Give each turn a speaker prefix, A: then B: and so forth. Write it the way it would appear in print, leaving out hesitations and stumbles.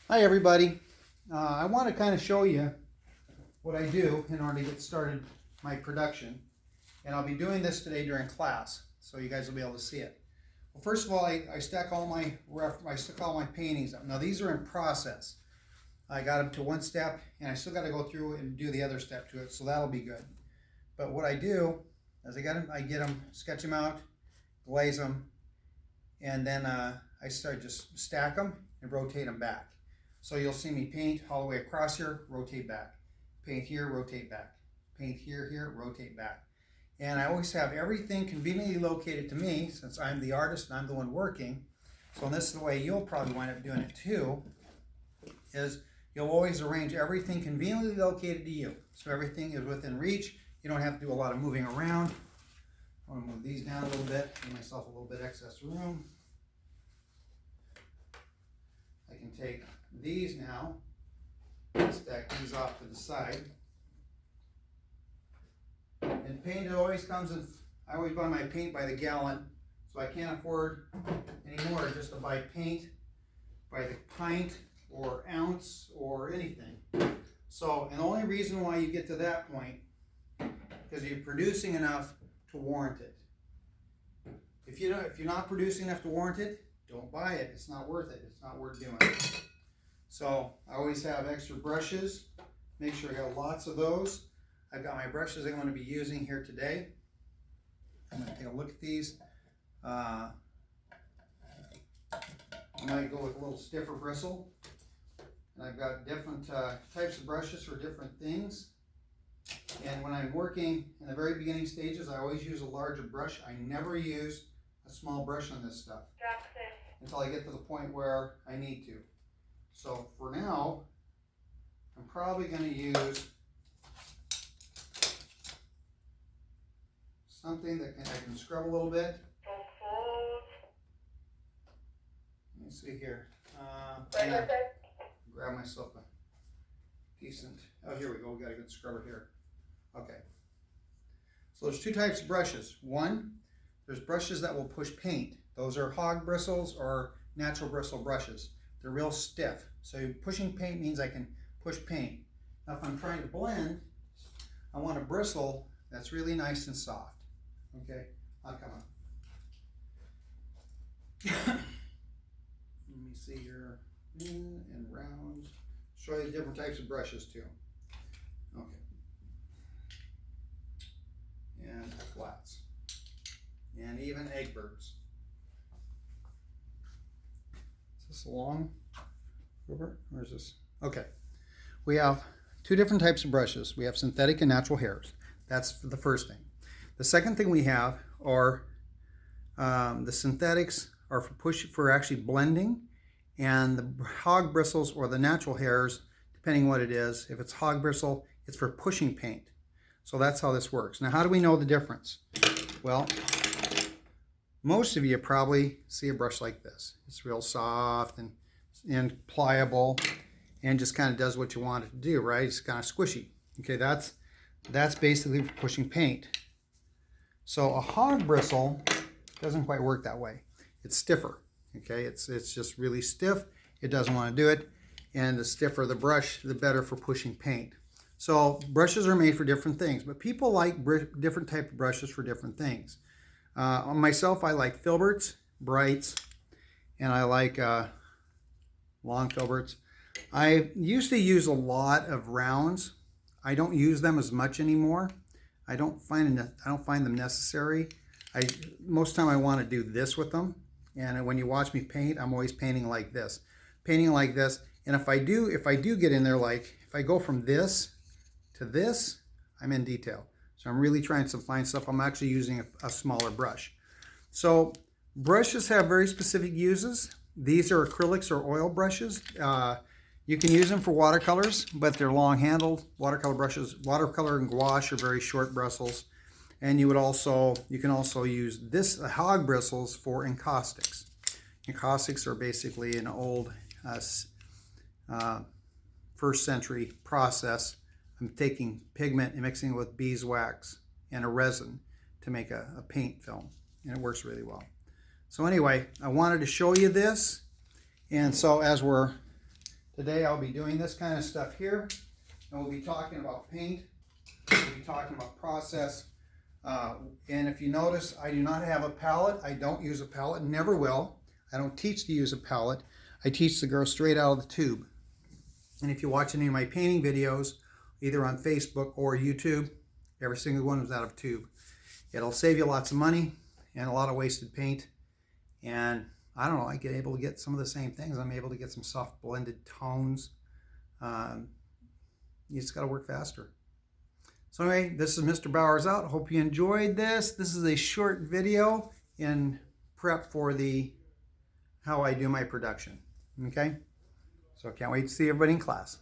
A: Hi everybody. I want to kind of show you what I do in order to get started my production, and I'll be doing this today during class, so you guys will be able to see it. Well, first of all, I stack all my paintings up. Now these are in process. I got them to one step, and I still got to go through and do the other step to it, so that'll be good. But what I do is I get them, sketch them out, glaze them, and then I start just stack them and rotate them back. So you'll see me paint all the way across here, rotate back. Paint here, rotate back. Paint here, rotate back. And I always have everything conveniently located to me, since I'm the artist and I'm the one working. So this is the way you'll probably wind up doing it too, is you'll always arrange everything conveniently located to you. So everything is within reach. You don't have to do a lot of moving around. I want to move these down a little bit, give myself a little bit excess room. I can take these now and stack these off to the side. And paint always comes in, I always buy my paint by the gallon, so I can't afford anymore just to buy paint by the pint or ounce or anything. So, and the only reason why you get to that point, because you're producing enough to warrant it. If you're not producing enough to warrant it, don't buy it. It's not worth it. It's not worth doing. So I always have extra brushes. Make sure I got lots of those. I've got my brushes I'm going to be using here today. I'm going to take a look at these. I might go with a little stiffer bristle. And I've got different types of brushes for different things. And when I'm working in the very beginning stages, I always use a larger brush. I never use a small brush on this stuff until I get to the point where I need to. So for now, I'm probably going to use something that I can scrub a little bit. Let me see here. Grab myself a decent, oh here we go, we got a good scrubber here. Okay. So there's two types of brushes. One, there's brushes that will push paint. Those are hog bristles or natural bristle brushes. They're real stiff. So pushing paint means I can push paint. Now if I'm trying to blend, I want a bristle that's really nice and soft. Okay, I'll come up. Let me see here. In and round. Show you the different types of brushes too. Okay. And flats. And even egg birds. Is this long? Over? Or is this? Okay. We have two different types of brushes. We have synthetic and natural hairs. That's the first thing. The second thing we have are the synthetics are for actually blending, and the hog bristles or the natural hairs, depending what it is. If it's hog bristle, it's for pushing paint. So that's how this works. Now, how do we know the difference? Well, most of you probably see a brush like this. It's real soft and pliable and just kind of does what you want it to do, right? It's kind of squishy. Okay, that's basically for pushing paint. So a hog bristle doesn't quite work that way. It's stiffer. Okay, it's just really stiff. It doesn't want to do it. And the stiffer the brush, the better for pushing paint. So brushes are made for different things, but people like different type of brushes for different things. On myself, I like filberts, brights, and I like long filberts. I used to use a lot of rounds. I don't use them as much anymore. I don't find them necessary. Most of the time I want to do this with them. And when you watch me paint, I'm always painting like this. And if I do get in there, like if I go from this to this, I'm in detail. So I'm really trying to find stuff. I'm actually using a smaller brush. So brushes have very specific uses. These are acrylics or oil brushes. You can use them for watercolors, but they're long handled. Watercolor brushes, watercolor and gouache are very short bristles. And you can also use this hog bristles for encaustics. Encaustics are basically an old first century process. I'm taking pigment and mixing it with beeswax and a resin to make a paint film, and it works really well. So anyway, I wanted to show you this, and so as we're Today I'll be doing this kind of stuff here, and we'll be talking about paint, we'll be talking about process, and if you notice, I do not have a palette. I don't use a palette, never will. I don't teach to use a palette. I teach to go straight out of the tube. And if you watch any of my painting videos, either on Facebook or YouTube, every single one is out of tube. It'll save you lots of money and a lot of wasted paint. And I don't know, I get able to get some of the same things. I'm able to get some soft blended tones. You just got to work faster. So anyway, this is Mr. Bowers out. I hope you enjoyed this. This is a short video in prep for how I do my production. Okay? So I can't wait to see everybody in class.